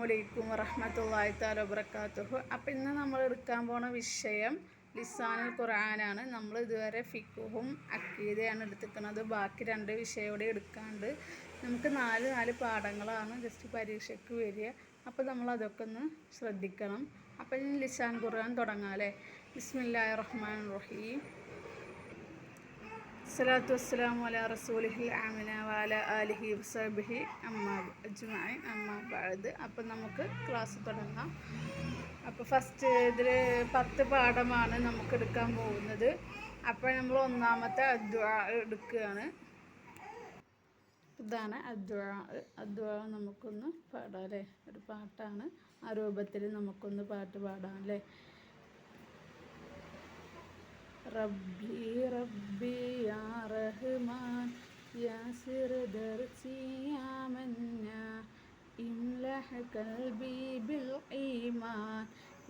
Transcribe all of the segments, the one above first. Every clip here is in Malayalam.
അലൈക്കും വറഹ്മത്തുള്ളാഹി തആല വബറകാതുഹു. അപ്പോൾ ഇന്ന് നമ്മൾ എടുക്കാൻ പോണ വിഷയം ലിസാനുൽ ഖുർആനാണ്. നമ്മൾ ഇതുവരെ ഫിഖ്ഹും അഖീദയാണ് എടുത്തിരിക്കുന്നത്. ബാക്കി 2 വിഷയം കൂടി എടുക്കാണ്ട് നമുക്ക് 4 പാഠങ്ങളാണ് ജസ്റ്റ് പരീക്ഷയ്ക്ക് വരിക. അപ്പോൾ നമ്മൾ അതൊക്കെ ഒന്ന് ശ്രദ്ധിക്കണം. അപ്പോൾ ഇനി ലിസാൻ ഖുർആൻ തുടങ്ങാം അല്ലേ. ബിസ്മില്ലാഹിർ റഹ്മാനിർ റഹീം. സ്വലാത്തു വസ്സലാമു അലാ റസൂലിഹിൽ ആമിന വഅലാ ആലിഹി വസഹ്ബിഹി അജ്മഈൻ അമ്മാ ബഅദ്. അപ്പം നമുക്ക് ക്ലാസ് തുടങ്ങാം. അപ്പോൾ ഫസ്റ്റ് ഇതിൽ 10 പാഠമാണ് നമുക്ക് എടുക്കാൻ പോകുന്നത്. അപ്പോൾ നമ്മൾ ഒന്നാമത്തെ അദ്ദുആ എടുക്കുകയാണ്. ഇതാണ് അദ്ദുആ നമുക്കൊന്ന് പാടാം അല്ലേ. ഒരു പാട്ടാണ്, ആ രൂപത്തിൽ നമുക്കൊന്ന് പാട്ട് പാടാം അല്ലേ. റബ്ബി റബ്ബി യാ റഹ്മാൻ യാസിർ ദർസി യാ മന്നാ ഇംലഹ് ഖൽബി ബിൽ ഈമാൻ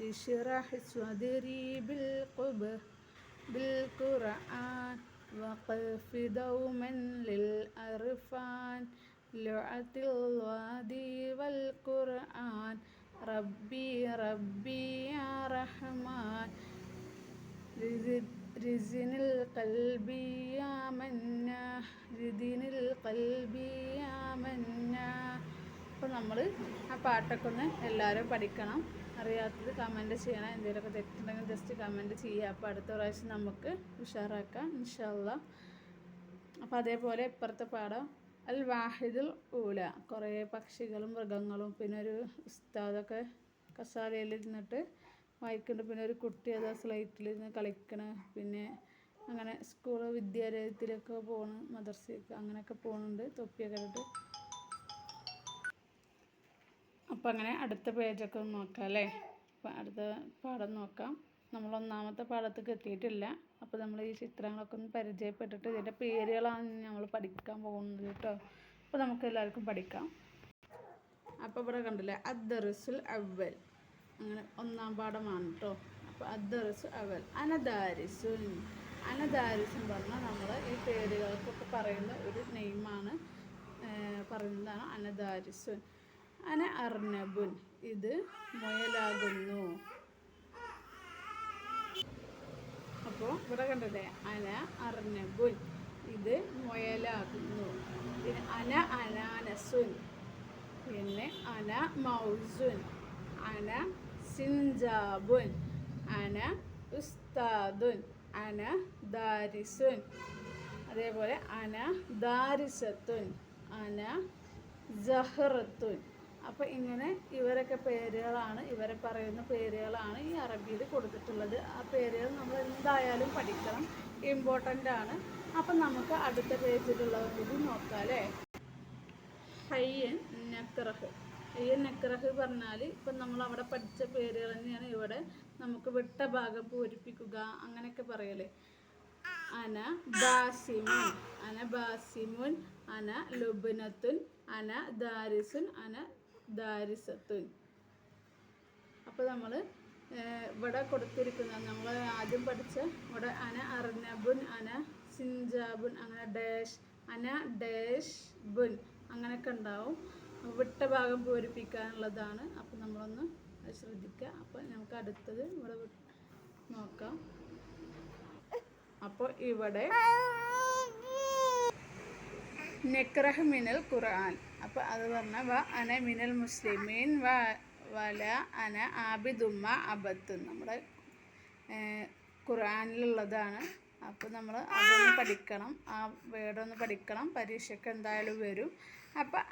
ഇശ്റഹ് സ്വദ്രി ബിൽ ഖുർആൻ വഖഫ് ദൗമൻ ലിൽ അർഫാൻ ലുഅത്തിൽ വാദി വൽ ഖുർആൻ റബ്ബി റബ്ബി യാ റഹ്മാൻ റിസിനിൽ ഖൽബി യാ മന്നാ റിദിനിൽ ഖൽബി യാ മന്നാ. അപ്പോൾ നമ്മൾ ആ പാട്ടൊക്കെ ഒന്ന് എല്ലാവരും പഠിക്കണം. അറിയാത്തത് കമൻറ്റ് ചെയ്യണം. എന്തെങ്കിലുമൊക്കെ തെറ്റുണ്ടെങ്കിൽ ജസ്റ്റ് കമൻറ്റ് ചെയ്യുക. അപ്പോൾ അടുത്ത പ്രാവശ്യം നമുക്ക് ഉഷാറാക്കാം ഇൻഷാ അല്ലാഹ്. അപ്പോൾ അതേപോലെ ഇപ്പുറത്തെ പാഠം അൽ വാഹിദുൽ ഊല. കുറേ പക്ഷികളും മൃഗങ്ങളും പിന്നെ ഒരു ഉസ്താദൊക്കെ കസാലയിൽ ഇരുന്നിട്ട് വായിക്കുന്നുണ്ട്. പിന്നെ ഒരു കുട്ടി അതാ സ്ലൈറ്റിൽ ഇരുന്ന് കളിക്കണ. പിന്നെ അങ്ങനെ സ്കൂൾ വിദ്യാലയത്തിലൊക്കെ പോകണം, മദർസയൊക്കെ അങ്ങനെയൊക്കെ പോകുന്നുണ്ട് തൊപ്പിയൊക്കെ ഇട്ട്. അപ്പം അങ്ങനെ അടുത്ത പേജൊക്കെ ഒന്ന് നോക്കാം അല്ലേ. അപ്പം അടുത്ത പാഠം നോക്കാം. നമ്മൾ ഒന്നാമത്തെ പാഠത്തേക്ക് എത്തിയിട്ടില്ല. അപ്പോൾ നമ്മൾ ഈ ചിത്രങ്ങളൊക്കെ ഒന്ന് പരിചയപ്പെട്ടിട്ട് ഇതിൻ്റെ പേരുകളാണ് നമ്മൾ പഠിക്കാൻ പോകുന്നത് കേട്ടോ. അപ്പോൾ നമുക്ക് എല്ലാവർക്കും പഠിക്കാം. അപ്പോൾ ഇവിടെ കണ്ടില്ലേ അദ്ദർസുൽ അവ്വൽ, അങ്ങനെ ഒന്നാം പാഠമാണ് കേട്ടോ. അപ്പോൾ അദ്ദർസു അവൽ അനദാരിസുൻ. അനദാരിസുൻ പറഞ്ഞാൽ നമ്മൾ ഈ പേരുകൾക്കൊക്കെ പറയുന്ന ഒരു നെയിമാണ്, പറയുന്നതാണ് അനദാരിസുൻ. അന അർനബുൻ, ഇത് മുയലാകുന്നു. അപ്പോൾ ഇവിടെ കണ്ടല്ലേ അന അർനബുൻ, ഇത് മുയലാകുന്നു. പിന്നെ അന അനാനസുൻ, പിന്നെ അന മൗസുൻ, അന സിൻജാബുൻ, അന ഉസ്താദുൻ, അന ദാരിസുൻ. അതേപോലെ അന ദാരിസത്തുൻ, അന സഹറത്തുൻ. അപ്പോൾ ഇങ്ങനെ ഇവരൊക്കെ പേരുകളാണ്, ഇവരെ പറയുന്ന പേരുകളാണ് ഈ അറബിയിൽ കൊടുത്തിട്ടുള്ളത്. ആ പേരുകൾ നമ്മൾ എന്തായാലും പഠിക്കണം, ഇമ്പോർട്ടൻ്റ് ആണ്. അപ്പം നമുക്ക് അടുത്ത പേജിലുള്ളത് കൂടി നോക്കാം അല്ലേ. ഹയ്യൻ നക്റഹ്. ഹയ്യൻ നക്റഹ് പറഞ്ഞാൽ ഇപ്പം നമ്മൾ അവിടെ പഠിച്ച പേരുകൾ തന്നെയാണ് ഇവിടെ നമുക്ക് വിട്ട ഭാഗം പൂരിപ്പിക്കുക അങ്ങനെയൊക്കെ പറയല്ലേ. അന ബാസിമുൻ, അന ബാസിമുൻ, അന ലുബ്നത്തുൻ, അന ദാരിസുൻ, അന ദാരിസത്തുൻ. അപ്പോൾ നമ്മൾ ഇവിടെ കൊടുത്തിരിക്കുന്നത് നമ്മൾ ആദ്യം പഠിച്ച ഇവിടെ അന അർനബുൻ, അന സിൻജാബുൻ, അങ്ങനെ ഡാഷ്, അന ഡാഷ് ബുൻ അങ്ങനെയൊക്കെ ഉണ്ടാവും. വിട്ട ഭാഗം പൂരിപ്പിക്കാനുള്ളതാണ്. അപ്പോൾ നമ്മളൊന്ന് അത് ശ്രദ്ധിക്കുക. അപ്പോൾ നമുക്ക് അടുത്തത് ഇവിടെ നോക്കാം. അപ്പോൾ ഇവിടെ നക്റഹ് മിനൽ ഖുർആൻ. അപ്പോൾ അത് പറഞ്ഞാൽ വ അന മിനൽ മുസ്ലിമീൻ വല അന ആബിദുമ്മ അബത്തുൻ നമ്മുടെ ഖുർആനിലുള്ളതാണ്. അപ്പോൾ നമ്മൾ അതൊന്ന് പഠിക്കണം, ആ വേർഡൊന്ന് പഠിക്കണം, പരീക്ഷയ്ക്ക് എന്തായാലും വരും. അപ്പം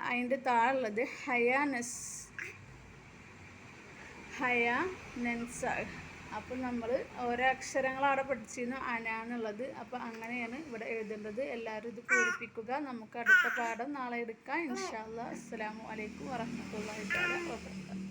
അതിൻ്റെ താഴുള്ളത് ഹയാ നെൻസ. അപ്പം നമ്മൾ ഓരോ അക്ഷരങ്ങൾ അവിടെ പഠിച്ചിരുന്നു അന എന്നുള്ളത്. അപ്പം അങ്ങനെയാണ് ഇവിടെ എഴുതേണ്ടത്. എല്ലാവരും ഇത് പൂരിപ്പിക്കുക. നമുക്ക് അടുത്ത പാഠം നാളെ എടുക്കാം ഇൻഷാ അല്ലാഹ്. അസ്സലാമു അലൈക്കും വറഹ്മത്തുള്ളാഹി തആല വബറകാതുഹു.